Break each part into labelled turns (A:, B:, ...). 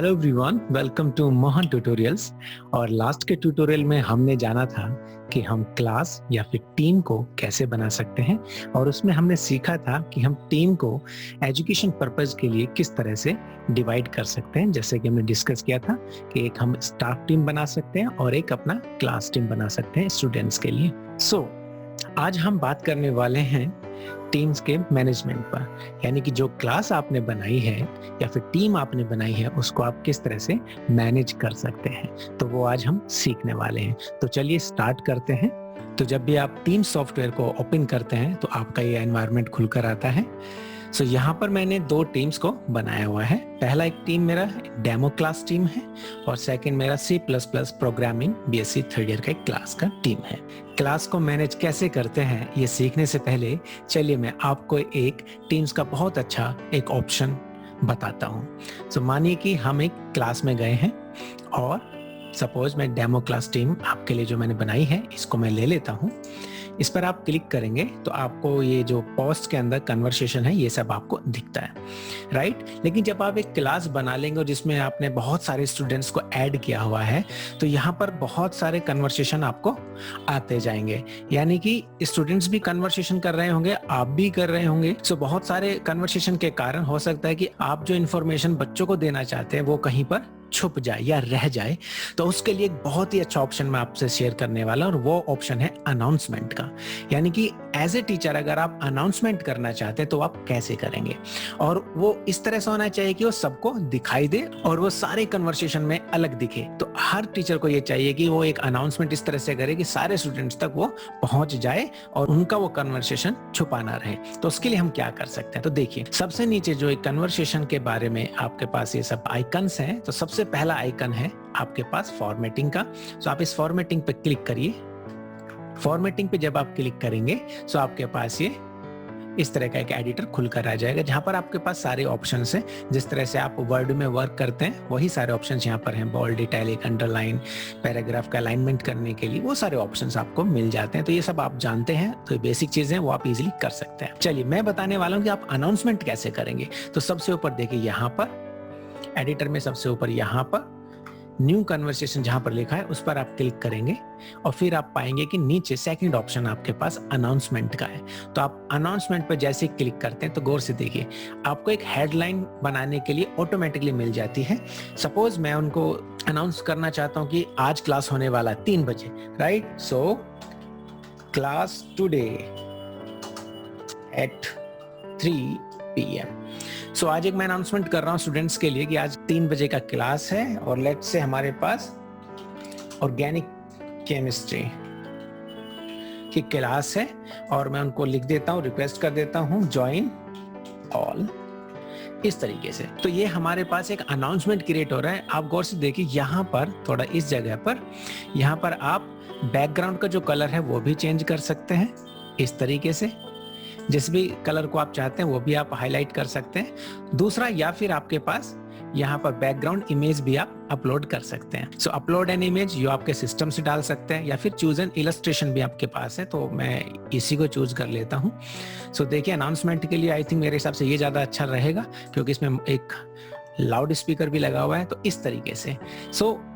A: Hello everyone, welcome to Mohan tutorials. और last के tutorial में हमने जाना था कि हम क्लास या फिर टीम को कैसे बना सकते हैं, और उसमें हमने सीखा था कि हम टीम को एजुकेशन पर्पस के लिए किस तरह से डिवाइड कर सकते हैं। जैसे कि हमने डिस्कस किया था कि एक हम स्टाफ टीम बना सकते हैं और एक अपना क्लास टीम बना सकते हैं स्टूडेंट्स के लिए। आज हम बात करने वाले हैं टीम्स के मैनेजमेंट पर, यानी कि जो क्लास आपने बनाई है या फिर टीम आपने बनाई है उसको आप किस तरह से मैनेज कर सकते हैं, तो वो आज हम सीखने वाले हैं। तो चलिए स्टार्ट करते हैं। तो जब भी आप टीम सॉफ्टवेयर को ओपन करते हैं तो आपका ये एनवायरनमेंट खुलकर आता है। यहाँ पर मैंने दो टीम्स को बनाया हुआ है। पहला एक टीम मेरा डेमो क्लास टीम है और सेकंड मेरा C++ programming BSc third year का एक क्लास का टीम है। क्लास को मैनेज कैसे करते हैं ये सीखने से पहले चलिए मैं आपको एक टीम्स का बहुत अच्छा एक ऑप्शन बताता हूँ। मानिए कि हम एक क्लास में गए हैं और सपोज मैं डेमो क्लास टीम आपके लिए जो मैंने बनाई है इसको मैं ले लेता हूँ। इस पर आप क्लिक करेंगे तो आपको ये जो पोस्ट के अंदर कन्वर्सेशन है ये सब आपको दिखता है, राइट। लेकिन जब आप एक क्लास बना लेंगे और जिसमें आपने बहुत सारे स्टूडेंट्स को ऐड किया हुआ है तो यहाँ पर बहुत सारे कन्वर्सेशन आपको आते जाएंगे, यानी कि स्टूडेंट्स भी कन्वर्सेशन कर रहे होंगे, आप भी कर रहे होंगे। बहुत सारे कन्वर्सेशन के कारण हो सकता है कि आप जो इन्फॉर्मेशन बच्चों को देना चाहते हैं वो कहीं पर छुप जाए या रह जाए। तो उसके लिए एक बहुत ही अच्छा ऑप्शन मैं आपसे शेयर करने वाला हूं और वो ऑप्शन है अनाउंसमेंट का। यानी कि एज ए टीचर अगर आप अनाउंसमेंट करना चाहते हैं तो आप कैसे करेंगे, और वो इस तरह से होना चाहिए कि वो सबको दिखाई दे और वो सारे कन्वर्सेशन में अलग दिखे। तो हर टीचर को ये चाहिए कि वो एक अनाउंसमेंट इस तरह से करे कि सारे स्टूडेंट्स तक वो पहुंच जाए और उनका वो कन्वर्सेशन छुपा ना रहे। तो उसके लिए हम क्या कर सकते हैं, तो देखिए सबसे नीचे जो एक कन्वर्सेशन के बारे में आपके पास ये सब आइकन्स हैं, तो सबसे पहला आइकन है आपके पास फॉर्मेटिंग का। आप इस फॉर्मेटिंग पे क्लिक करिए। फॉर्मेटिंग पे जब आप क्लिक करेंगे तो आपके पास ये इस तरह का एक एडिटर खुलकर आ जाएगा जहां पर आपके पास सारे ऑप्शंस हैं। जिस तरह से आप वर्ड में वर्क करते हैं वही सारे ऑप्शंस यहाँ पर हैं। बोल्ड, इटैलिक, अंडरलाइन, पैराग्राफ का अलाइनमेंट करने के लिए वो सारे ऑप्शंस आपको मिल जाते हैं। तो ये सब आप जानते हैं, तो बेसिक चीजें वो आप इजीली कर सकते हैं। चलिए मैं बताने वाला हूँ कि आप अनाउंसमेंट कैसे करेंगे। तो सबसे ऊपर देखिए यहाँ पर एडिटर में सबसे ऊपर यहाँ पर न्यू कन्वर्सेशन जहां पर लिखा है उस पर आप क्लिक करेंगे और फिर आप पाएंगे कि नीचे सेकंड ऑप्शन आपके पास अनाउंसमेंट का है। तो आप अनाउंसमेंट पर जैसे ही क्लिक करते हैं तो गौर से देखिए आपको एक हेडलाइन बनाने के लिए ऑटोमेटिकली मिल जाती है। सपोज मैं उनको अनाउंस करना चाहता हूं कि आज क्लास होने वाला 3 बजे, right. So class today at 3 PM। आज एक मैं अनाउंसमेंट कर रहा हूं स्टूडेंट्स के लिए कि आज 3 बजे का क्लास है और लेट्स से हमारे पास ऑर्गेनिक केमिस्ट्री की क्लास है और मैं उनको लिख देता हूं, रिक्वेस्ट कर देता हूं ज्वाइन ऑल, इस तरीके से। तो ये हमारे पास एक अनाउंसमेंट क्रिएट हो रहा है। आप गौर से देखिए यहाँ पर थोड़ा इस जगह पर यहाँ पर आप बैकग्राउंड का जो कलर है वो भी चेंज कर सकते हैं इस तरीके से। जिस भी कलर को आप चाहते हैं वो भी आप हाईलाइट कर सकते हैं। दूसरा, या फिर आपके पास यहाँ पर बैकग्राउंड इमेज भी आप अपलोड कर सकते हैं। अपलोड एन इमेज ये आपके सिस्टम से डाल सकते हैं या फिर चूज एन इलस्ट्रेशन भी आपके पास है, तो मैं इसी को चूज कर लेता हूँ। देखिए अनाउंसमेंट के लिए आई थिंक मेरे हिसाब से ये ज्यादा अच्छा रहेगा क्योंकि इसमें एक लाउड स्पीकर भी लगा हुआ है। तो इस तरीके से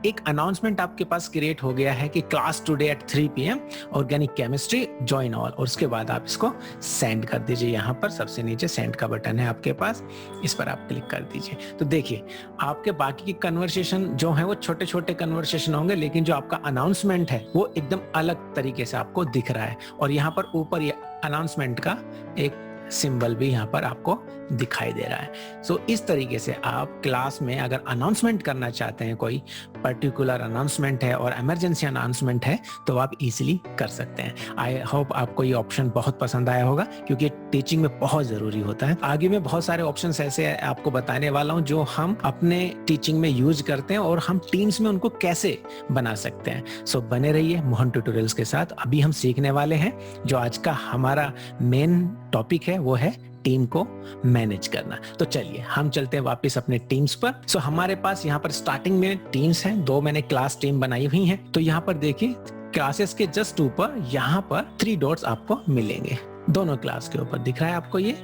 A: एक अनाउंसमेंट आपके पास क्रिएट हो गया है कि class today at 3 PM organic chemistry join all, और उसके बाद आप इसको सेंड कर दीजिए। यहाँ पर सबसे नीचे सेंड का बटन है आपके पास, इस पर आप क्लिक कर दीजिए। तो देखिए आपके बाकी की कन्वर्सेशन जो है वो छोटे छोटे कन्वर्सेशन होंगे, लेकिन जो आपका अनाउंसमेंट है वो एकदम अलग तरीके से आपको दिख रहा है। और यहाँ पर ऊपर ये अनाउंसमेंट का एक सिंबल भी यहाँ पर आपको दिखाई दे रहा है। इस तरीके से आप क्लास में अगर अनाउंसमेंट करना चाहते हैं, कोई पर्टिकुलर अनाउंसमेंट है और इमरजेंसी अनाउंसमेंट है, तो आप इजीली कर सकते हैं। आई होप आपको ये ऑप्शन बहुत पसंद आया होगा क्योंकि टीचिंग में बहुत जरूरी होता है। आगे मैं बहुत सारे ऑप्शंस ऐसे आपको बताने वाला हूँ जो हम अपने टीचिंग में यूज करते हैं और हम टीम्स में उनको कैसे बना सकते हैं। बने रहिए मोहन ट्यूटोरियल्स के साथ। अभी हम सीखने वाले हैं जो आज का हमारा मेन टॉपिक है, वो है टीम को मैनेज करना। तो चलिए हम चलते हैं वापस अपने टीम्स पर। हमारे पास यहाँ पर स्टार्टिंग में टीम्स हैं, 2 मैंने क्लास टीम बनाई हुई हैं। तो यहाँ पर देखिए क्लासेस के जस्ट ऊपर यहाँ पर 3 डॉट्स आपको मिलेंगे, दोनों क्लास के ऊपर दिख रहा है आपको ये।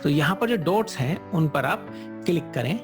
A: तो यहाँ पर जो डॉट्स हैं उन पर आप क्लिक करें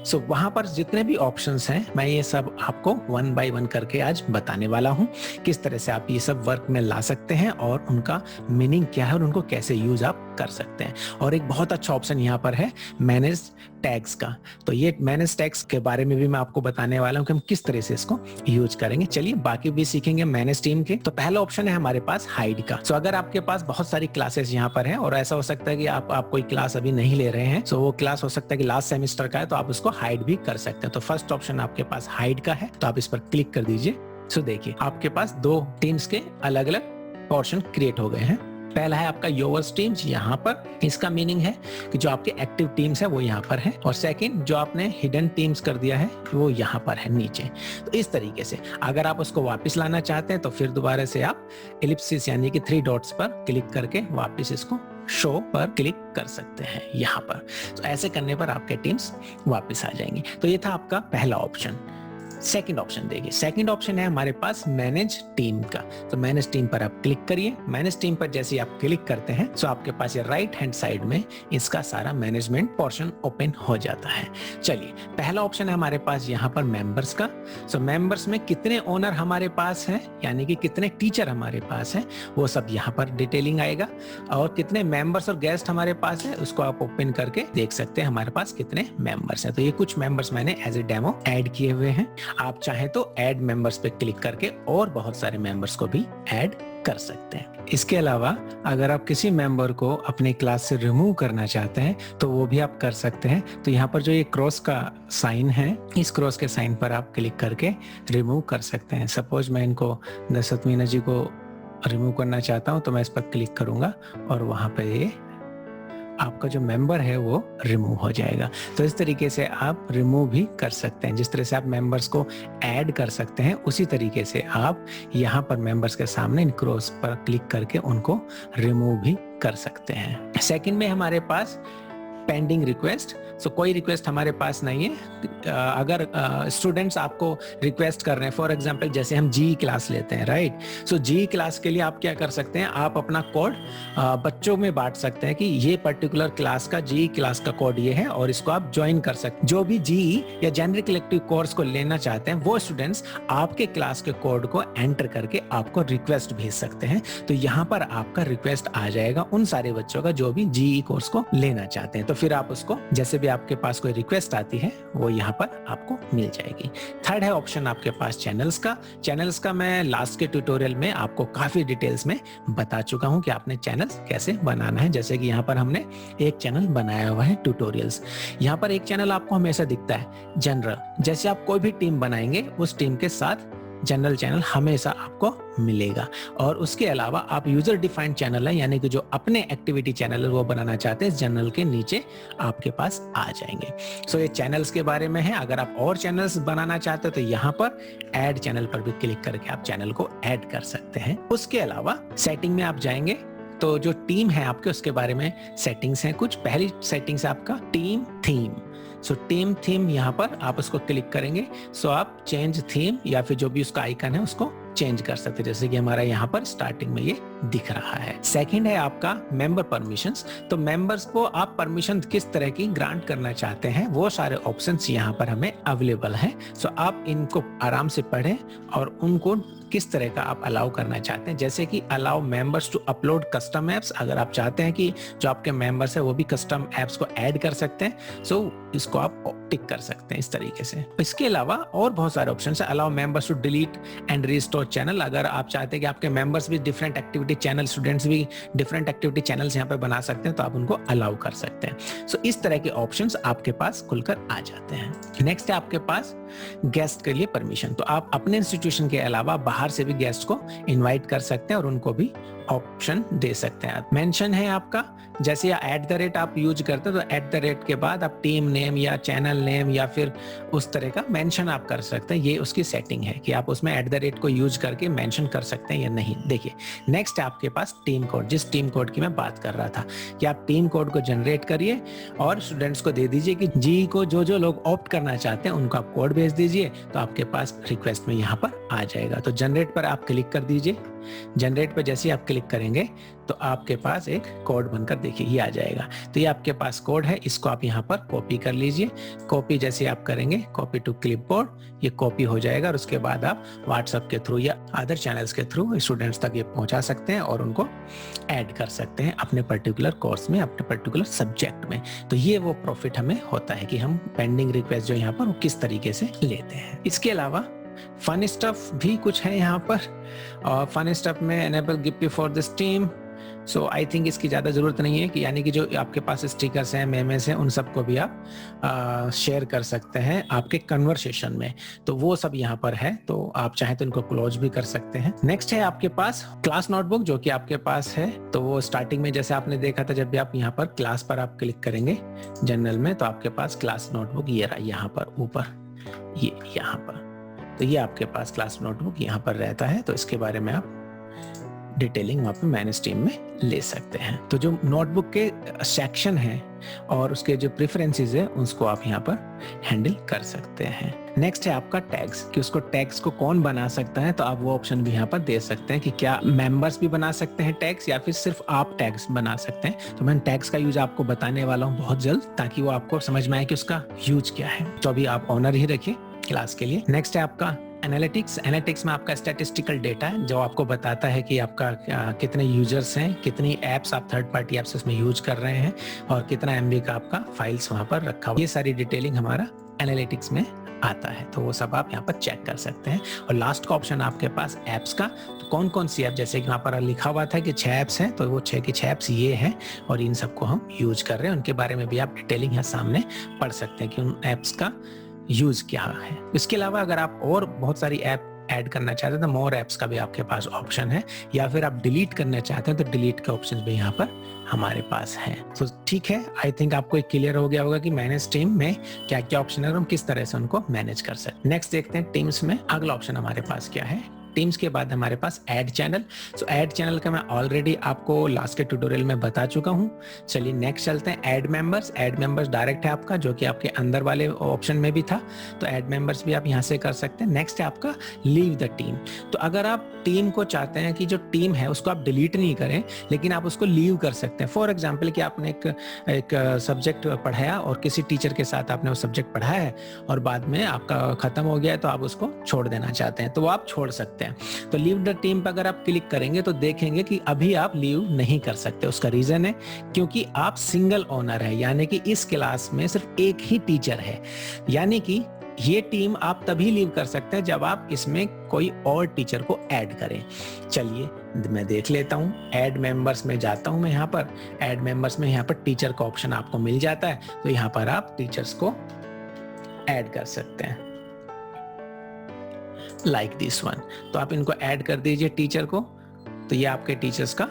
A: सो वहां पर जितने भी ऑप्शंस हैं मैं ये सब आपको वन बाय वन करके आज बताने वाला हूं, किस तरह से आप ये सब वर्क में ला सकते हैं और उनका मीनिंग क्या है और उनको कैसे यूज आप कर सकते हैं। और एक बहुत अच्छा ऑप्शन यहाँ पर है मैनेज टैग्स का। तो ये मैनेज टैग्स के बारे में भी मैं आपको बताने वाला हूँ कि हम किस तरह से इसको यूज करेंगे। चलिए बाकी भी सीखेंगे मैनेज टीम के। तो पहला ऑप्शन है हमारे पास हाइड का। सो अगर आपके पास बहुत सारी क्लासेस यहाँ पर है और ऐसा हो सकता है कि आप कोई क्लास अभी नहीं ले रहे हैं, सो वो क्लास हो सकता है कि लास्ट सेमेस्टर का है, तो आप उसको हाइड भी कर सकते हैं। तो फर्स्ट ऑप्शन आपके पास हाइड का है, तो आप इस पर क्लिक कर दीजिए। सो देखिए आपके पास दो टीम्स के अलग अलग पोर्शन क्रिएट हो गए हैं। पहला है आपका योवर्स टीम्स, यहाँ पर इसका मीनिंग है कि जो आपके एक्टिव टीम्स है वो यहाँ पर है, और सेकंड जो आपने हिडन टीम्स कर दिया है वो यहाँ पर है नीचे। तो इस तरीके से अगर आप उसको वापस लाना चाहते हैं तो फिर दोबारा से आप एलिप्सिस यानी कि 3 डॉट्स पर क्लिक करके वापस इसको शो पर क्लिक कर सकते हैं यहाँ पर। तो ऐसे करने पर आपके टीम्स वापस आ जाएंगे। तो ये था आपका पहला ऑप्शन। सेकंड ऑप्शन देखिए, सेकंड ऑप्शन है हमारे पास मैनेज टीम का। तो मैनेज टीम पर आप क्लिक करिए। मैनेज टीम पर जैसे आप क्लिक करते हैं तो आपके पास ये राइट हैंड साइड में इसका सारा मैनेजमेंट पोर्शन ओपन हो जाता है। चलिए पहला ऑप्शन है हमारे पास यहाँ पर मेंबर्स का। सो मेंबर्स में कितने ओनर हमारे पास हैं, यानी कि कितने टीचर हमारे पास हैं, वो सब यहाँ पर डिटेलिंग आएगा। और कितने मेंबर्स और गेस्ट हमारे पास है उसको आप ओपन करके देख सकते हैं हमारे पास कितने मेंबर्स हैं। तो ये कुछ मेंबर्स मैंने एज ए डेमो ऐड किए हुए हैं। आप चाहें तो ऐड मेंबर्स पे क्लिक करके और बहुत सारे मेंबर्स को भी ऐड कर सकते हैं। इसके अलावा अगर आप किसी मेंबर को अपनी क्लास से रिमूव करना चाहते हैं तो वो भी आप कर सकते हैं। तो यहाँ पर जो ये क्रॉस का साइन है, इस क्रॉस के साइन पर आप क्लिक करके रिमूव कर सकते हैं। सपोज मैं इनको दशरथ मीना जी को रिमूव करना चाहता हूँ तो मैं इस पर क्लिक करूंगा और वहां पे ये आपका जो मेंबर है वो रिमूव हो जाएगा। तो इस तरीके से आप रिमूव भी कर सकते हैं। जिस तरह से आप मेंबर्स को ऐड कर सकते हैं उसी तरीके से आप यहाँ पर मेंबर्स के सामने इन क्रॉस पर क्लिक करके उनको रिमूव भी कर सकते हैं। सेकंड में हमारे पास पेंडिंग रिक्वेस्ट। सो कोई रिक्वेस्ट हमारे पास नहीं है। अगर स्टूडेंट्स आपको रिक्वेस्ट कर रहे हैं, फॉर एग्जांपल जैसे हम जी क्लास लेते हैं, राइट। सो जी क्लास के लिए आप क्या कर सकते हैं, आप अपना कोड बच्चों में बांट सकते हैं कि ये पर्टिकुलर क्लास का जी क्लास का कोड ये है और इसको आप ज्वाइन कर सकते हैं। जो भी जी या जेनरिक इलेक्टिव कोर्स को लेना चाहते हैं वो स्टूडेंट्स आपके क्लास के कोड को एंटर करके आपको रिक्वेस्ट भेज सकते हैं। तो यहाँ पर आपका रिक्वेस्ट आ जाएगा उन सारे बच्चों का जो भी जी कोर्स को लेना चाहते हैं। तो फिर आप उसको जैसे भी आपके पास कोई रिक्वेस्ट आती है वो यहाँ पर आपको मिल जाएगी। थर्ड है ऑप्शन आपके पास चैनल्स का। चैनल्स का मैं लास्ट के ट्यूटोरियल में आपको काफी डिटेल्स में बता चुका हूँ कि आपने चैनल्स कैसे बनाना है। जैसे कि यहाँ पर हमने एक चैनल बनाया हुआ है ट्यूटोरियल्स। यहाँ पर एक चैनल आपको हमेशा दिखता है जनरल। जैसे आप कोई भी टीम बनाएंगे उस टीम के साथ जनरल चैनल हमेशा आपको मिलेगा। और उसके अलावा आप यूजर डिफाइंड चैनल है, यानी कि जो अपने एक्टिविटी चैनल है वो बनाना चाहते हैं, जनरल के नीचे आपके पास आ जाएंगे। सो ये चैनल्स के बारे में है। अगर आप और चैनल्स बनाना चाहते हो तो यहाँ पर ऐड चैनल पर भी क्लिक करके आप चैनल को ऐड कर सकते हैं। उसके अलावा सेटिंग में आप जाएंगे तो जो टीम है आपके उसके बारे में सेटिंग्स हैं कुछ। पहली सेटिंग्स है आपका team theme. So team theme यहाँ पर आप उसको क्लिक करेंगे। सो आप चेंज थीम या फिर जो भी उसका आइकन है उसको चेंज कर सकते हैं, जैसे कि हमारा यहाँ पर स्टार्टिंग में ये दिख रहा है। सेकंड है आपका मेंबर परमिशंस। तो मेंबर्स को आप परमिशन किस तरह की ग्रांट करना चाहते हैं वो सारे ऑप्शंस यहाँ पर हमें अवेलेबल हैं। सो आप इनको आराम से पढ़ें और उनको किस तरह का आप अलाउ करना चाहते हैं। जैसे कि allow members to upload custom apps. अगर आप चाहते हैं कि जो आपके मेंबर्स है वो भी कस्टम एप्स को ऐड कर सकते हैं, सो इसको आप टिक कर सकते हैं इस तरीके से। इसके अलावा और बहुत सारे ऑप्शन है। Allow members to delete and restore channel. अगर आप चाहते हैं कि आपके मेंबर्स भी डिफरेंट एक्टिविटी चैनल, स्टूडेंट्स भी डिफरेंट एक्टिविटी चैनल्स यहाँ पे बना सकते हैं तो आप उनको अलाउ कर सकते हैं। सो इस तरह के ऑप्शंस आपके पास खुलकर आ जाते हैं। नेक्स्ट है आपके पास गेस्ट के लिए परमिशन। तो आप अपने इंस्टीट्यूशन के अलावा बाहर से भी गेस्ट को इनवाइट कर सकते हैं और उनको भी ऑप्शन दे सकते हैं। मेंशन है आपका, जैसे @ आप यूज करते हैं तो @ के बाद आप टीम नेम या चैनल नेम या फिर उस तरह का मेंशन आप कर सकते हैं। ये उसकी सेटिंग है कि आप उसमें @ को यूज करके मेंशन कर सकते हैं या नहीं। देखिए नेक्स्ट है आपके पास टीम कोड। जिस टीम कोड की मैं बात कर रहा था कि आप टीम कोड को जनरेट करिए और स्टूडेंट्स को दे दीजिए कि जी को जो लोग ऑप्ट करना चाहते हैं उनको आप कोड भेज दीजिए, तो आपके पास रिक्वेस्ट में यहाँ पर आ जाएगा। तो जनरेट पर आप क्लिक कर दीजिए। जनरेट पर जैसे ही आप क्लिक करेंगे तो आपके पास एक कोड बनकर देखिए ये आ जाएगा। तो ये आपके पास कोड है, इसको आप यहाँ पर कॉपी कर लीजिए। कॉपी जैसे आप करेंगे, कॉपी टू क्लिपबोर्ड, ये कॉपी हो जाएगा और उसके बाद आप व्हाट्सएप के थ्रू या अदर चैनल्स के थ्रू स्टूडेंट्स तक ये पहुंचा सकते हैं और उनको ऐड कर सकते हैं अपने पर्टिकुलर कोर्स में, अपने पर्टिकुलर सब्जेक्ट में। तो ये वो प्रॉफिट हमें होता है कि हम पेंडिंग रिक्वेस्ट जो यहाँ पर वो किस तरीके से लेते हैं। इसके अलावा फन स्टफ भी कुछ है यहाँ पर, और फन स्टफ में enable gift for this team. So I think इसकी ज़्यादा ज़रूरत नहीं है कि यानी कि जो आपके पास स्टिकर्स हैं, मेमेस हैं, उन सबको भी आप शेयर कर सकते हैं आपके कन्वर्सेशन में। तो वो सब यहाँ पर है, तो आप चाहें तो इनको क्लोज भी कर सकते हैं। नेक्स्ट है आपके पास क्लास नोटबुक, जो कि आपके पास है। तो वो स्टार्टिंग में जैसे आपने देखा था, जब भी आप यहाँ पर क्लास पर आप क्लिक करेंगे जनरल में, तो आपके पास क्लास नोटबुक ये रहा यहाँ पर ऊपर, ये यहाँ पर। तो ये आपके पास क्लास नोटबुक यहाँ पर रहता है। तो इसके बारे में आप डिटेलिंग वहाँ पे मैनेज टीम में ले सकते हैं। तो जो नोटबुक के सेक्शन हैं और उसके जो प्रेफरेंसेस है उसको आप यहाँ पर हैंडल कर सकते हैं। नेक्स्ट है आपका टैग्स, कि उसको टैग्स को कौन बना सकता है। तो आप वो ऑप्शन भी यहाँ पर दे सकते हैं कि क्या मेंबर्स भी बना सकते हैं टैग्स या फिर सिर्फ आप टैग्स बना सकते हैं। तो मैं टैग्स का यूज आपको बताने वाला हूँ बहुत जल्द, ताकि वो आपको समझ में आए कि उसका यूज क्या है। तो अभी आप ऑनर ही रखिए क्लास के लिए। नेक्स्ट है आपका एनालिटिक्स। एनालिटिक्स में आपका स्टैटिस्टिकल डेटा है, जो आपको बताता है कि आपका कितने यूजर्स हैं, कितनी एप्स आप थर्ड पार्टी एप्स उसमें यूज कर रहे हैं और कितना एमबी का आपका फाइल्स वहां पर रखा हुआ। ये सारी डिटेलिंग हमारा एनालिटिक्स में आता है, तो वो सब आप यहाँ पर चेक कर सकते हैं। और लास्ट का ऑप्शन आपके पास एप्स का, तो कौन कौन सी ऐप, जैसे कि वहाँ पर लिखा हुआ था कि 6 ऐप्स हैं, तो वो 6 की 6 ऐप्स ये हैं और इन सबको हम यूज कर रहे हैं। उनके बारे में भी आप डिटेलिंग यहाँ सामने पढ़ सकते हैं कि उन एप्स का यूज क्या है। इसके अलावा अगर आप और बहुत सारी ऐप ऐड करना चाहते हैं तो मोर ऐप्स का भी आपके पास ऑप्शन है, या फिर आप डिलीट करना चाहते हैं तो डिलीट के ऑप्शन भी यहाँ पर हमारे पास है। तो ठीक है, आई थिंक आपको एक क्लियर हो गया होगा कि मैनेज टीम में क्या क्या ऑप्शन है और हम किस तरह से उनको मैनेज कर सकते हैं। नेक्स्ट देखते हैं टीम्स में अगला ऑप्शन हमारे पास क्या है। टीम्स के बाद हमारे पास add channel. So add channel का मैं ऑलरेडी आपको लास्ट के ट्यूटोरियल में बता चुका हूं। चलिए नेक्स्ट चलते हैं add members. Add members direct है आपका, जो कि आपके अंदर वाले ऑप्शन में भी था, तो ऐड मेंबर्स भी आप यहां से कर सकते हैं। नेक्स्ट है आपका लीव द टीम। तो अगर आप टीम को चाहते हैं कि जो टीम है उसको आप डिलीट नहीं करें, लेकिन आप उसको लीव कर सकते हैं। फॉर एग्जाम्पल कि आपने एक सब्जेक्ट पढ़ाया और किसी टीचर के साथ आपने वो सब्जेक्ट पढ़ाया है और बाद में आपका खत्म हो गया है, तो आप उसको छोड़ देना चाहते हैं, तो वो आप छोड़ सकते हैं। तो लीव द टीम पर अगर आप क्लिक करेंगे तो देखेंगे कि अभी आप लीव नहीं कर सकते। उसका रीजन है क्योंकि आप सिंगल ओनर है, यानी कि इस क्लास में सिर्फ एक ही टीचर है। यानी कि ये टीम आप तभी लीव कर सकते हैं जब आप इसमें कोई और टीचर को ऐड करें। चलिए मैं देख लेता हूं, ऐड मेंबर्स में जाता हूं। मैं यहाँ पर ऐड मेंबर्स में यहाँ पर टीचर का ऑप्शन आपको मिल जाता है, तो यहाँ पर आप टीचर्स को ऐड कर सकते हैं लाइक दिस वन। तो आप इनको ऐड कर दीजिए टीचर को, तो ये आपके टीचर्स का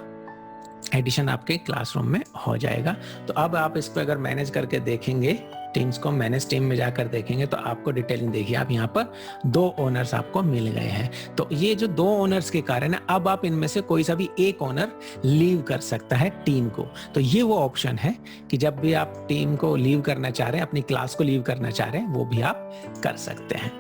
A: एडिशन आपके क्लासरूम में हो जाएगा। तो अब आप इसको अगर मैनेज करके देखेंगे, टीम्स को मैनेज टीम में जाकर देखेंगे तो आपको डिटेलिंग देखिए, आप यहाँ पर 2 ओनर्स आपको मिल गए हैं। तो ये जो 2 ओनर्स के कारण है, अब आप इनमें से कोई सा भी एक ओनर लीव कर सकता है टीम को। तो ये वो ऑप्शन है कि जब भी आप टीम को लीव करना चाह रहे हैं, अपनी क्लास को लीव करना चाह रहे हैं, वो भी आप कर सकते हैं।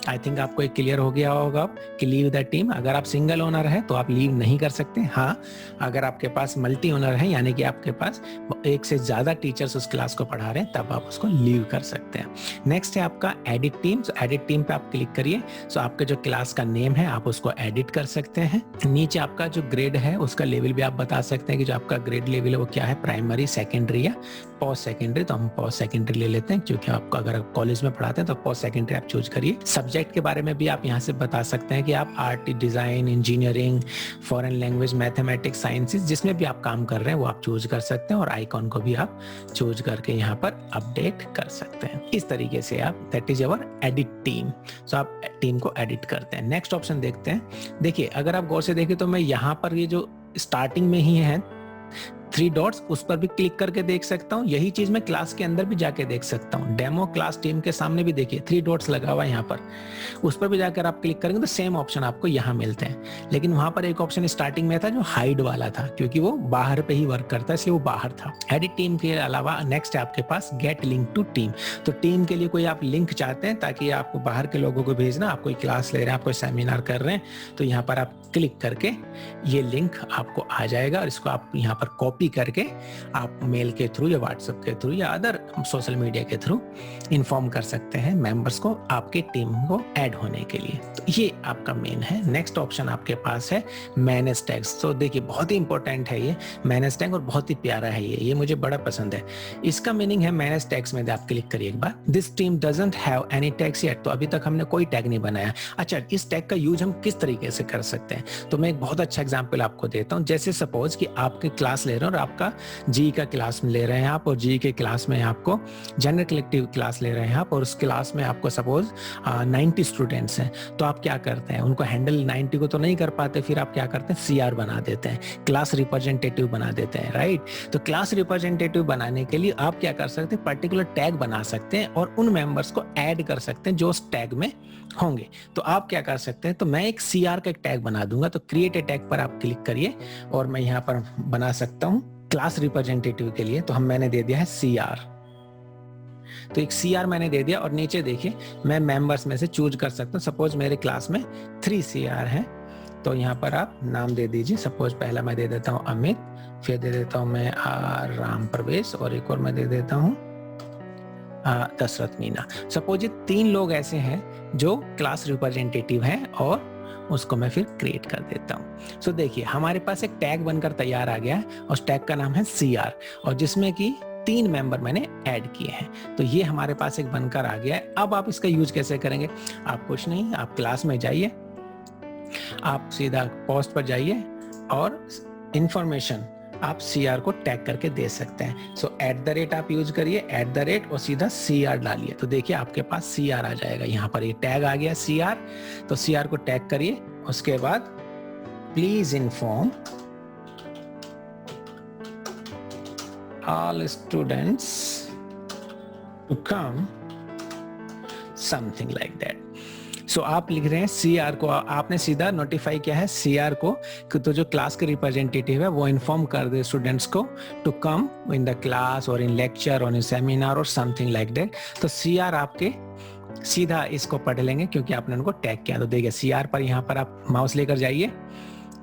A: आई थिंक आपको एक क्लियर हो गया होगा कि लीव द टीम। अगर आप सिंगल ओनर है तो आप लीव नहीं कर सकते। हाँ, अगर आपके पास मल्टी ओनर है, यानी कि आपके पास एक से ज्यादा टीचर्स उस क्लास को पढ़ा रहे हैं, तब आप उसको लीव कर सकते हैं। नेक्स्ट है आपका एडिट टीम। एडिट टीम पे आप क्लिक करिए। सो आपके जो क्लास का नेम है आप उसको एडिट कर सकते हैं। नीचे आपका जो ग्रेड है उसका लेवल भी आप बता सकते हैं कि जो आपका ग्रेड लेवल है वो क्या है, प्राइमरी, सेकेंडरी या पोस्ट सेकेंडरी। तो हम पोस्ट सेकेंडरी ले लेते हैं, क्योंकि आपको अगर कॉलेज में पढ़ाते हैं तो पोस्ट सेकेंडरी आप चूज करिए। सब्जेक्ट के बारे में भी आप यहाँ से बता सकते हैं कि आप art, design, engineering, foreign language, mathematics, sciences, जिसमें भी आप काम कर रहे हैं वो आप चूज कर सकते हैं। और आइकॉन को भी आप चूज करके यहाँ पर अपडेट कर सकते हैं। इस तरीके से आप, that is our edit team. So आप टीम को एडिट करते हैं। नेक्स्ट ऑप्शन देखते हैं। देखिए, अगर आप गौर से देखें तो मैं यहाँ पर ये जो स्टार्टिंग में ही है थ्री डॉट्स, उस पर भी क्लिक करके देख सकता हूँ। यही चीज मैं क्लास के अंदर भी जाके देख सकता हूँ। डेमो क्लास टीम के सामने भी देखिए थ्री डॉट्स लगा हुआ है यहाँ पर, उस पर भी जाकर आप क्लिक करेंगे तो सेम ऑप्शन आपको यहाँ मिलते हैं। लेकिन वहां पर एक ऑप्शन स्टार्टिंग में था जो हाइड वाला था, क्योंकि वो बाहर पे ही वर्क करता है, इसलिए वो बाहर था। एडिट टीम के अलावा नेक्स्ट है आपके पास गेट लिंक टू टीम। तो टीम के लिए कोई आप लिंक चाहते हैं ताकि आपको बाहर के लोगों को भेजना, आप कोई क्लास ले रहे हैं, आप कोई सेमिनार कर रहे हैं, तो यहाँ पर आप क्लिक करके ये लिंक आपको आ जाएगा और इसको आप यहाँ पर कॉपी करके आप मेल के थ्रू या व्हाट्सएप के थ्रू या अदर सोशल मीडिया के थ्रू इन्फॉर्म कर सकते हैं मेंबर्स को आपके टीम को ऐड होने के लिए। तो ये आपका मेन है। नेक्स्ट ऑप्शन आपके पास है मैनेज टैग्स। तो देखिए बहुत ही इंपॉर्टेंट है ये मैनेज टैग और बहुत ही प्यारा है ये मुझे बड़ा पसंद है। इसका मीनिंग है मैनेज टैग्स में आप क्लिक करिए एक बार। This team doesn't have any tags yet. तो अभी तक हमने कोई टैग नहीं बनाया। अच्छा, इस टैग का यूज हम किस तरीके से कर सकते हैं? तो मैं एक बहुत अच्छा एग्जांपल आपको देता हूं। जैसे सपोज कि आपके क्लास ले रहे हो और आपका जी का क्लास में ले रहे हैं आप, और जी के क्लास में आपको जनरल कलेक्टिव क्लास ले रहे हैं आप, और उस क्लास में आपको सपोज 90 स्टूडेंट्स हैं। तो आप क्या करते हैं, उनको हैंडल 90 को तो नहीं कर पाते, फिर आप क्या करते हैं, सीआर बना देते हैं, क्लास रिप्रेजेंटेटिव बना देते हैं, राइट। तो क्लास रिप्रेजेंटेटिव बनाने के लिए आप क्या कर सकते हैं, पर्टिकुलर टैग बना सकते हैं और उन मेंबर्स को ऐड कर सकते हैं जो उस टैग में होंगे। तो आप क्या कर सकते हैं, तो मैं एक सीआर का एक टैग बना दूंगा। तो क्रिएट ए टैग पर आप क्लिक करिए और मैं यहाँ पर बना सकता हूँ क्लास रिप्रेजेंटेटिव के लिए। तो मैंने दे दिया है सीआर। तो एक सीआर मैंने दे दिया और नीचे देखिए मैं मेंबर्स में से चूज कर सकता हूँ। सपोज मेरे क्लास में 3 सीआर हैं, तो यहाँ पर आप नाम दे दीजिए। सपोज पहला मैं दे देता हूँ अमित, फिर दे देता हूँ मैं राम प्रवेश, और एक और मैं दे देता हूँ दशरथ मीना। सपोज ये 3 लोग ऐसे हैं जो क्लास रिप्रेजेंटेटिव हैं और उसको मैं फिर क्रिएट कर देता हूँ। सो देखिए हमारे पास एक टैग बनकर तैयार आ गया है और उस टैग का नाम है सीआर, और जिसमें कि 3 मेंबर मैंने ऐड किए हैं। तो ये हमारे पास एक बनकर आ गया है। अब आप इसका यूज कैसे करेंगे? आप कुछ नहीं, आप क्लास में जाइए, आप सीधा पोस्ट पर जाइए और इंफॉर्मेशन आप सीआर को टैग करके दे सकते हैं। सो @ आप यूज करिए, @ और सीधा सीआर डालिए। तो देखिए आपके पास सीआर आ जाएगा। यहाँ पर ये टैग आ गया सीआर। तो सीआर को टैग करिए, उसके बाद please inform all students to come, something like that. So आप लिख रहे हैं सीआर को, आपने सीधा नोटिफाई किया है सीआर को कि तो जो क्लास के रिप्रेजेंटेटिव है वो इन्फॉर्म कर दे स्टूडेंट्स को to come in the class और इन लेक्चर और इन सेमिनार और समथिंग लाइक दैट। तो सीआर आपके सीधा इसको पढ़ लेंगे क्योंकि आपने उनको टैग किया। तो देखिए सीआर पर यहाँ पर आप माउस लेकर जाइए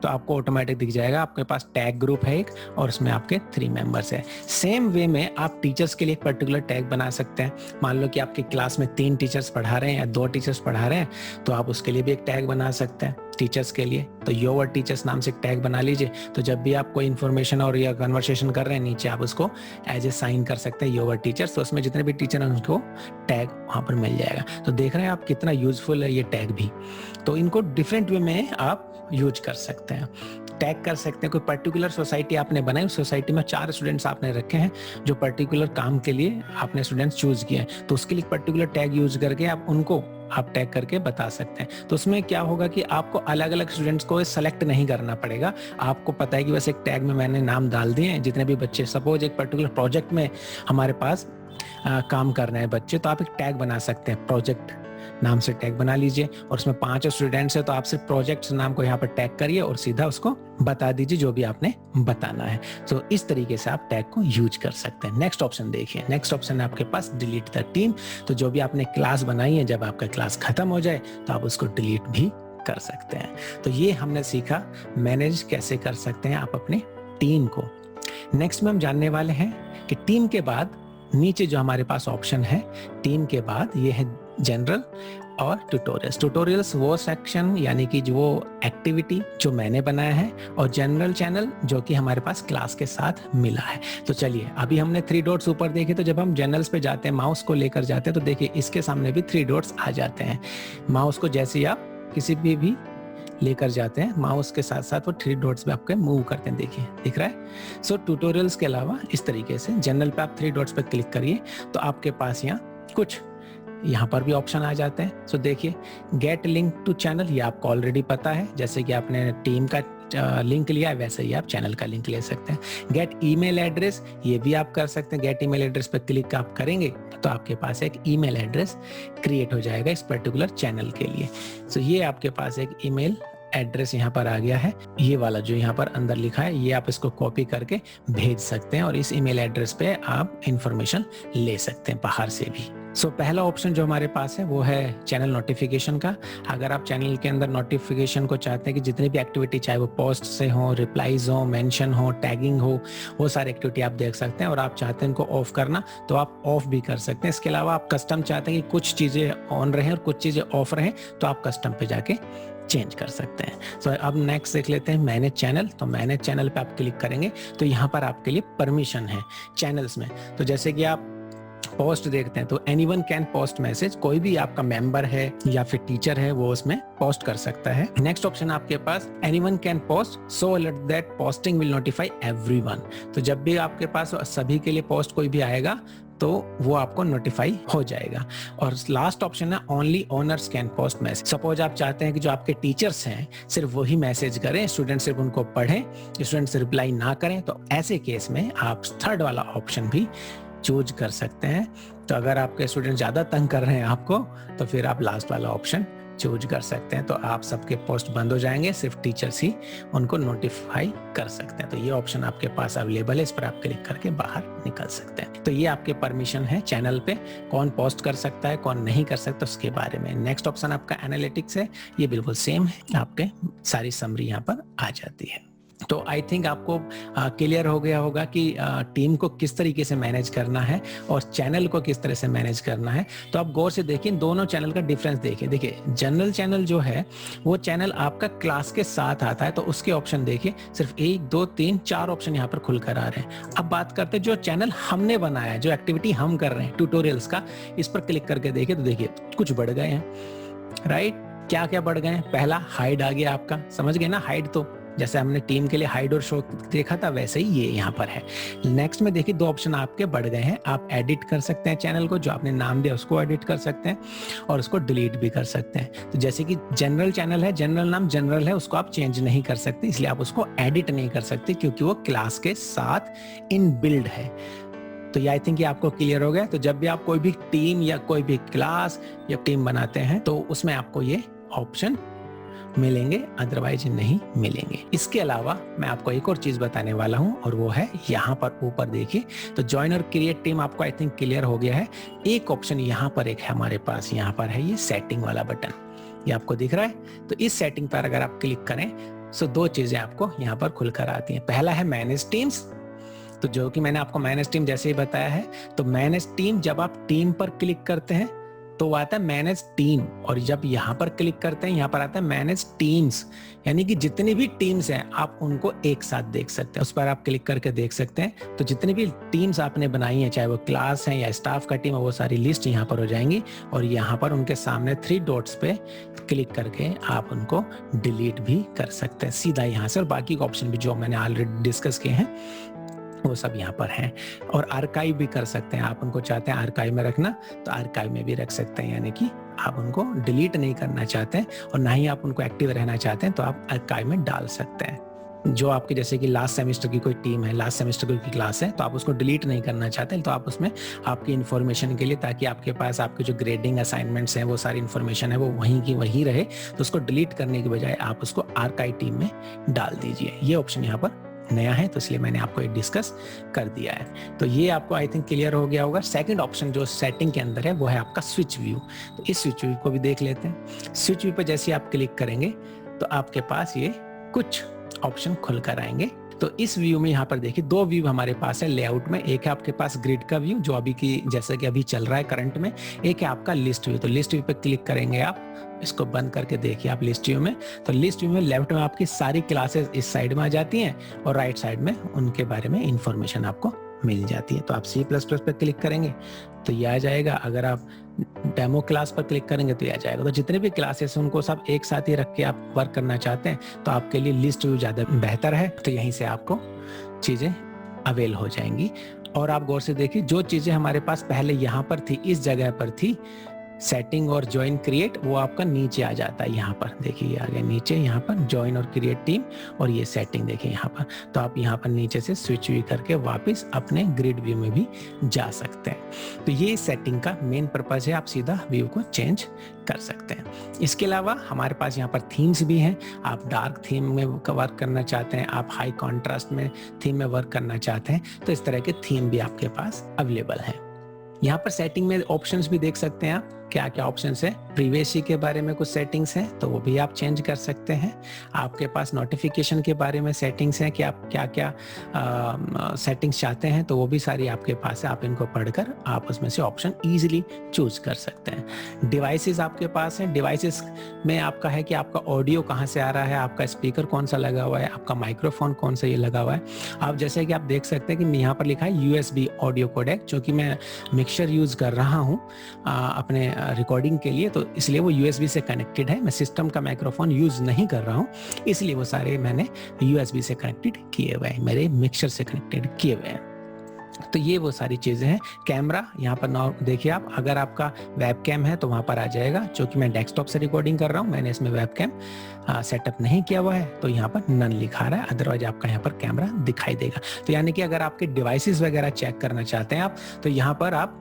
A: तो आपको ऑटोमेटिक दिख जाएगा। आपके पास टैग ग्रुप है एक और उसमें आपके 3 मेंबर्स है। सेम वे में आप टीचर्स के लिए एक पर्टिकुलर टैग बना सकते हैं। मान लो कि आपकी क्लास में 3 टीचर्स पढ़ा रहे हैं या 2 टीचर्स पढ़ा रहे हैं, तो आप उसके लिए भी एक टैग बना सकते हैं टीचर्स के लिए। तो योर टीचर्स नाम से एक टैग बना लीजिए। तो जब भी आप कोई इन्फॉर्मेशन और या कन्वर्सेशन कर रहे हैं, नीचे आप उसको एज ए साइन कर सकते हैं योर टीचर्स। तो उसमें जितने भी टीचर हैं उनको टैग वहाँ पर मिल जाएगा। तो देख रहे हैं आप कितना यूजफुल है ये टैग भी। तो इनको डिफरेंट वे में आप यूज कर सकते हैं, टैग कर सकते हैं। कोई पर्टिकुलर सोसाइटी आपने बनाई, उस सोसाइटी में 4 स्टूडेंट्स आपने रखे हैं जो पर्टिकुलर काम के लिए आपने स्टूडेंट्स चूज किए हैं, तो उसके लिए पर्टिकुलर टैग यूज करके आप उनको आप टैग करके बता सकते हैं। तो उसमें क्या होगा कि आपको अलग अलग स्टूडेंट्स को सेलेक्ट नहीं करना पड़ेगा। आपको पता है कि बस एक टैग में मैंने नाम डाल दिए हैं जितने भी बच्चे, सपोज एक पर्टिकुलर प्रोजेक्ट में हमारे पास काम कर रहे हैं बच्चे, तो आप एक टैग बना सकते हैं, प्रोजेक्ट नाम से टैग बना लीजिए और उसमें 5 स्टूडेंट्स है तो आप सिर्फ प्रोजेक्ट नाम को यहाँ पर टैग करिए और सीधा उसको बता दीजिए जो भी आपने बताना है। तो इस तरीके से आप टैग को यूज कर सकते हैं। नेक्स्ट ऑप्शन देखिए, नेक्स्ट ऑप्शन है आपके पास डिलीट द टीम। तो जो भी आपने क्लास बनाई है, जब आपका क्लास खत्म हो जाए तो आप उसको डिलीट भी कर सकते हैं। तो ये हमने सीखा मैनेज कैसे कर सकते हैं आप अपने टीम को। नेक्स्ट में हम जानने वाले हैं कि टीम के बाद नीचे जो हमारे पास ऑप्शन है, टीम के बाद ये है जनरल और ट्यूटोरियल्स। ट्यूटोरियल्स वो सेक्शन यानी कि जो वो एक्टिविटी जो मैंने बनाया है, और जनरल चैनल जो कि हमारे पास क्लास के साथ मिला है। तो चलिए अभी हमने 3 डॉट्स ऊपर देखे, तो जब हम जनरल्स पे जाते हैं, माउस को लेकर जाते हैं, तो देखिए इसके सामने भी 3 डॉट्स आ जाते हैं। माउस को जैसे ही आप किसी भी लेकर जाते हैं, माउस के साथ साथ वो 3 डॉट्स पे आपके मूव करते हैं। देखिए दिख रहा है। सो ट्यूटोरियल्स के अलावा इस तरीके से जनरल पे आप 3 डॉट्स पे क्लिक करिए तो आपके पास यहाँ कुछ यहाँ पर भी ऑप्शन आ जाते हैं। सो देखिए गेट लिंक टू चैनल, ये आपको ऑलरेडी पता है, जैसे कि आपने टीम का लिंक लिया है वैसे ही आप चैनल का लिंक ले सकते हैं। गेट ईमेल एड्रेस, ये भी आप कर सकते हैं। गेट ईमेल एड्रेस पर क्लिक आप करेंगे तो आपके पास एक ईमेल एड्रेस क्रिएट हो जाएगा इस पर्टिकुलर चैनल के लिए। सो ये आपके पास एक ईमेल एड्रेस यहाँ पर आ गया है, ये वाला जो यहाँ पर अंदर लिखा है, ये आप इसको कॉपी करके भेज सकते हैं और इस ईमेल एड्रेस पे आप इंफॉर्मेशन ले सकते हैं बाहर से भी। पहला ऑप्शन जो हमारे पास है वो है चैनल नोटिफिकेशन का। अगर आप चैनल के अंदर नोटिफिकेशन को चाहते हैं कि जितनी भी एक्टिविटी, चाहे वो पोस्ट से हो, रिप्लाईज हो, मेंशन हो, टैगिंग हो, वो सारी एक्टिविटी आप देख सकते हैं। और आप चाहते हैं इनको ऑफ करना तो आप ऑफ भी कर सकते हैं। इसके अलावा आप कस्टम चाहते हैं कि कुछ चीजें ऑन रहें और कुछ चीजें ऑफ रहें तो आप कस्टम पे जाके चेंज कर सकते हैं। अब नेक्स्ट देख लेते हैं मैनेज चैनल। तो मैनेज चैनल पे आप क्लिक करेंगे तो यहाँ पर आपके लिए परमिशन है चैनल्स में। तो जैसे कि आप पोस्ट देखते हैं तो एनीवन कैन पोस्ट मैसेज, कोई भी आपका मेंबर है या फिर टीचर है वो उसमें पोस्ट कर सकता है। नेक्स्ट ऑप्शन आपके पास anyone can post so alert that posting will notify everyone. तो जब भी आपके पास सभी के लिए पोस्ट कोई भी आएगा तो वो आपको नोटिफाई हो जाएगा। और लास्ट ऑप्शन है only owners can post message. Suppose आप चाहते हैं कि जो आपके टीचर्स हैं सिर्फ वही मैसेज करें, स्टूडेंट सिर्फ उनको पढ़ें, स्टूडेंट से रिप्लाई ना करें, तो ऐसे केस में आप थर्ड वाला ऑप्शन भी चूज कर सकते हैं। तो अगर आपके स्टूडेंट ज्यादा तंग कर रहे हैं आपको तो फिर आप लास्ट वाला ऑप्शन चूज कर सकते हैं। तो आप सबके पोस्ट बंद हो जाएंगे, सिर्फ टीचर्स ही उनको नोटिफाई कर सकते हैं। तो ये ऑप्शन आपके पास अवेलेबल है, इस पर आप क्लिक करके बाहर निकल सकते हैं। तो ये आपके परमिशन है चैनल पे, कौन पोस्ट कर सकता है कौन नहीं कर सकता उसके बारे में। नेक्स्ट ऑप्शन आपका एनालिटिक्स है, ये बिल्कुल सेम है, आपके सारी समरी यहाँ पर आ जाती है। तो आई थिंक आपको क्लियर हो गया होगा कि टीम को किस तरीके से मैनेज करना है और चैनल को किस तरह से मैनेज करना है। तो आप गौर से देखिए, दोनों चैनल का डिफरेंस देखिए। देखिए जनरल चैनल जो है वो चैनल आपका क्लास के साथ आता है, तो उसके ऑप्शन देखिए सिर्फ 1 2 3 4 ऑप्शन यहाँ पर खुलकर आ रहे हैं। अब बात करते हैं जो चैनल हमने बनाया है, जो एक्टिविटी हम कर रहे हैं ट्यूटोरियल्स का, इस पर क्लिक करके देखिए तो देखिए कुछ बढ़ गए हैं, राइट। क्या क्या बढ़ गए हैं? पहला हाइड आ गया आपका, समझ गए ना, हाइड तो जैसे हमने टीम के लिए हाइड और शो देखा था वैसे ही ये यहाँ पर है। नेक्स्ट में देखिए 2 ऑप्शन आपके बढ़ गए हैं, आप एडिट कर सकते हैं चैनल को, जो आपने नाम दिया उसको एडिट कर सकते हैं और उसको डिलीट भी कर सकते हैं। तो जैसे कि जनरल चैनल है, जनरल नाम जनरल है, उसको आप चेंज नहीं कर सकते, इसलिए आप उसको एडिट नहीं कर सकते क्योंकि वो क्लास के साथ इनबिल्ड है। तो ये आई थिंक ये आपको क्लियर हो गया। तो जब भी आप कोई भी टीम या कोई भी क्लास या टीम बनाते हैं तो उसमें आपको ये ऑप्शन मिलेंगे, अदरवाइज नहीं मिलेंगे। इसके अलावा मैं आपको एक और चीज बताने वाला हूं और वो है यहाँ पर ऊपर देखिए, तो ज्वाइन और क्रिएट टीम आपको आई थिंक क्लियर हो गया है। एक ऑप्शन यहाँ पर एक है हमारे पास, यहाँ पर है ये सेटिंग वाला बटन, ये आपको दिख रहा है। तो इस सेटिंग पर अगर आप क्लिक करें तो 2 चीजें आपको यहाँ पर खुलकर आती हैं। पहला है मैनेज टीम्स, तो जो कि मैंने आपको मैनेज टीम जैसे ही बताया है, तो मैनेज टीम जब आप टीम पर क्लिक करते हैं तो वो आता है मैनेज टीम, और जब यहाँ पर क्लिक करते हैं यहाँ पर आता है मैनेज टीम्स, यानी कि जितनी भी टीम्स हैं आप उनको एक साथ देख सकते हैं। उस पर आप क्लिक करके देख सकते हैं। तो जितनी भी टीम्स आपने बनाई हैं, चाहे वो क्लास है या स्टाफ का टीम है, वो सारी लिस्ट यहाँ पर हो जाएंगी और यहाँ पर उनके सामने 3 डॉट्स पे क्लिक करके आप उनको डिलीट भी कर सकते हैं सीधा यहाँ से। और बाकी ऑप्शन भी जो मैंने ऑलरेडी डिस्कस किए हैं वो सब यहाँ पर हैं। और आर्काइव भी कर सकते हैं, आप उनको चाहते हैं आर्काइव में रखना तो आर्काइव में भी रख सकते हैं, यानी कि आप उनको डिलीट नहीं करना चाहते हैं और ना ही आप उनको एक्टिव रहना चाहते हैं तो आप आर्काइव में डाल सकते हैं। जो आपके जैसे कि लास्ट सेमेस्टर की कोई टीम है, लास्ट सेमेस्टर की क्लास है, तो आप उसको डिलीट नहीं करना चाहते हैं तो आप उसमें आपकी इन्फॉर्मेशन के लिए, ताकि आपके पास आपके जो ग्रेडिंग असाइनमेंट्स हैं वो सारी इन्फॉर्मेशन है वो वहीं की वहीं रहे, तो उसको डिलीट करने की बजाय आप उसको आर्काइव टीम में डाल दीजिए। ये ऑप्शन यहाँ पर नया है तो इसलिए मैंने आपको ये डिस्कस कर दिया है। तो ये आपको आई थिंक क्लियर हो गया होगा। सेकंड ऑप्शन जो सेटिंग के अंदर है वो है आपका स्विच व्यू। तो इस स्विच व्यू को भी देख लेते हैं। स्विच व्यू पे जैसे आप क्लिक करेंगे तो आपके पास ये कुछ ऑप्शन खुलकर आएंगे। तो इस व्यू में यहाँ पर देखिए 2 व्यू हमारे पास है लेआउट में। एक है आपके पास ग्रिड का व्यू जो अभी की जैसे कि अभी चल रहा है करंट में, एक है आपका लिस्ट व्यू। तो लिस्ट व्यू पे क्लिक करेंगे आप, इसको बंद करके देखिए आप लिस्ट व्यू में। तो लिस्ट व्यू में लेफ्ट में आपकी सारी क्लासेस इस साइड में आ जाती हैं और राइट साइड में उनके बारे में इंफॉर्मेशन आपको मिल जाती है। तो आप C++ पे क्लिक करेंगे तो ये आ जाएगा, अगर आप डेमो क्लास पर क्लिक करेंगे तो ये आ जाएगा। तो जितने भी क्लासेस हैं उनको सब एक साथ ही रख के आप वर्क करना चाहते हैं तो आपके लिए लिस्ट व्यू ज़्यादा बेहतर है। तो यहीं से आपको चीज़ें अवेल हो जाएंगी। और आप गौर से देखिए जो चीज़ें हमारे पास पहले यहाँ पर थी, इस जगह पर थी, सेटिंग और ज्वाइन क्रिएट वो आपका नीचे आ जाता है। यहाँ पर देखिए आ गया नीचे, यहाँ पर ज्वाइन और क्रिएट टीम, और ये सेटिंग देखिए यहाँ पर। तो आप यहाँ पर नीचे से स्विच व्यू करके वापस अपने ग्रिड व्यू में भी जा सकते हैं। तो ये सेटिंग का मेन पर्पज है, आप सीधा व्यू को चेंज कर सकते हैं। इसके अलावा हमारे पास यहाँ पर थीम्स भी हैं। आप डार्क थीम में वर्क करना चाहते हैं, आप हाई कॉन्ट्रास्ट में थीम में वर्क करना चाहते हैं, तो इस तरह के थीम भी आपके पास अवेलेबल है। यहाँ पर सेटिंग में ऑप्शंस भी देख सकते हैं आप, क्या क्या ऑप्शंस है। प्रीवियसी के बारे में कुछ सेटिंग्स हैं तो वो भी आप चेंज कर सकते हैं। आपके पास नोटिफिकेशन के बारे में सेटिंग्स हैं कि आप क्या क्या सेटिंग्स चाहते हैं, तो वो भी सारी आपके पास है। आप इनको पढ़कर आप उसमें से ऑप्शन इजीली चूज कर सकते हैं। डिवाइसेस आपके पास हैं। डिवाइसेस में आपका है कि आपका ऑडियो कहाँ से आ रहा है, आपका स्पीकर कौन सा लगा हुआ है, आपका माइक्रोफोन कौन सा ये लगा हुआ है। आप जैसे कि आप देख सकते हैं कि यहाँ पर लिखा है USB ऑडियो कोडेक, जो कि मैं मिक्सचर यूज कर रहा हूँ अपने रिकॉर्डिंग के लिए, तो इसलिए वो USB से कनेक्टेड है। मैं सिस्टम का माइक्रोफोन यूज नहीं कर रहा हूँ, इसलिए वो सारे मैंने USB से कनेक्टेड किए हुए हैं, मेरे मिक्सचर से कनेक्टेड किए हुए हैं। तो ये वो सारी चीजें हैं। कैमरा यहाँ पर देखिए आप, अगर आपका वेब कैम है तो वहां पर आ जाएगा। क्योंकि मैं डेस्कटॉप से रिकॉर्डिंग कर रहा हूँ, मैंने इसमें वेब कैम सेटअप नहीं किया हुआ है, तो यहाँ पर नन लिखा रहा है, अदरवाइज आपका यहाँ पर कैमरा दिखाई देगा। तो यानी कि अगर आपके डिवाइसेस वगैरह चेक करना चाहते हैं आप, तो यहाँ पर आप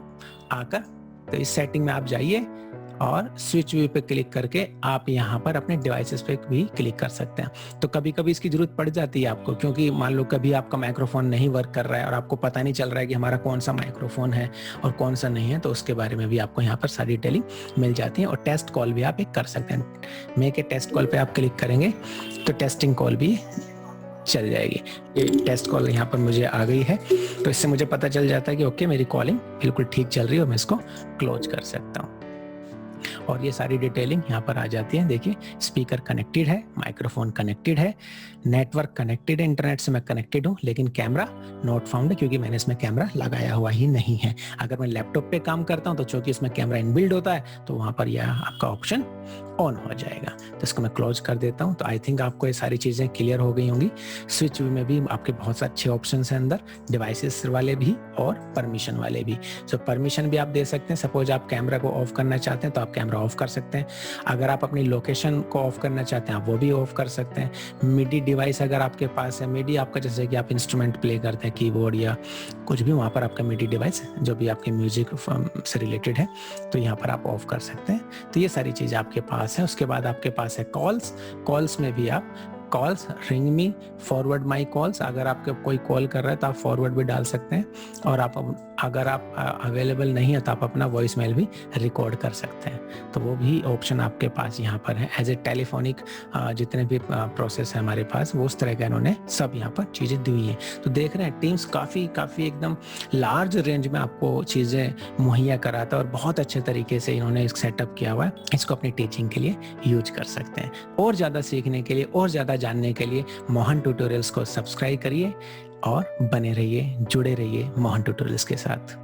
A: आकर तो इस सेटिंग में आप जाइए और स्विच व्यू पे क्लिक करके आप यहाँ पर अपने डिवाइसेस पे भी क्लिक कर सकते हैं। तो कभी कभी इसकी जरूरत पड़ जाती है आपको, क्योंकि मान लो कभी आपका माइक्रोफोन नहीं वर्क कर रहा है और आपको पता नहीं चल रहा है कि हमारा कौन सा माइक्रोफोन है और कौन सा नहीं है, तो उसके बारे में भी आपको यहाँ पर सारी डिटेलिंग मिल जाती है। और टेस्ट कॉल भी आप एक कर सकते हैं। मेक ए टेस्ट कॉल पे आप क्लिक करेंगे तो टेस्टिंग कॉल भी चल जाएगी। ये टेस्ट कॉल यहाँ पर मुझे आ गई है, तो इससे मुझे पता चल जाता है कि ओके मेरी कॉलिंग बिल्कुल ठीक चल रही है और मैं इसको क्लोज कर सकता हूँ। और ये सारी डिटेलिंग यहाँ पर आ जाती है। देखिए स्पीकर कनेक्टेड है, माइक्रोफोन कनेक्टेड है, नेटवर्क कनेक्टेड है, इंटरनेट से मैं कनेक्टेड हूँ, लेकिन कैमरा नॉट फाउंड है क्योंकि मैंने इसमें कैमरा लगाया हुआ ही नहीं है। अगर मैं लैपटॉप पे काम करता हूँ तो चूंकि इसमें कैमरा इनबिल्ड होता है तो वहां पर यह आपका ऑप्शन ऑन हो जाएगा। तो इसको मैं क्लोज कर देता हूँ। तो आई थिंक आपको ये सारी चीजें क्लियर हो गई होंगी। स्विच व्यू में भी आपके बहुत से अच्छे ऑप्शन हैं अंदर, डिवाइसेस वाले भी और परमिशन वाले भी। सो परमिशन भी आप दे सकते हैं। सपोज आप कैमरा को ऑफ करना चाहते हैं तो आप कैमरा ऑफ कर सकते हैं। अगर आप अपनी लोकेशन को ऑफ करना चाहते हैं आप वो भी ऑफ कर सकते हैं। मिडी डिवाइस अगर आपके पास है, मिडी आपका जैसे कि आप इंस्ट्रूमेंट प्ले करते हैं, कीबोर्ड या कुछ भी, वहाँ पर आपका मिडी डिवाइस जो भी आपके म्यूजिक से रिलेटेड है तो यहाँ पर आप ऑफ कर सकते हैं। तो ये सारी चीज़ आपके पास है। उसके बाद आपके पास है कॉल्स में भी आप कॉल्स, रिंग मी, फॉरवर्ड माई कॉल्स, अगर आपके कोई कॉल कर रहा है तो आप फॉरवर्ड भी डाल सकते हैं। और आप अगर आप अवेलेबल नहीं है तो आप अपना वॉइस मेल भी रिकॉर्ड कर सकते हैं। तो वो भी ऑप्शन आपके पास यहाँ पर है। एज ए टेलीफोनिक जितने भी प्रोसेस है हमारे पास वो उस तरह के इन्होंने सब यहाँ पर चीज़ें दी हुई हैं। तो देख रहे हैं टीम्स काफ़ी एकदम लार्ज रेंज में आपको चीज़ें मुहैया कराता है और बहुत अच्छे तरीके से इन्होंने सेटअप किया हुआ है। इसको अपनी टीचिंग के लिए यूज कर सकते हैं। और ज़्यादा सीखने के लिए और ज़्यादा जानने के लिए मोहन ट्यूटोरियल्स को सब्सक्राइब करिए और बने रहिए, जुड़े रहिए मोहन ट्यूटोरियल्स के साथ।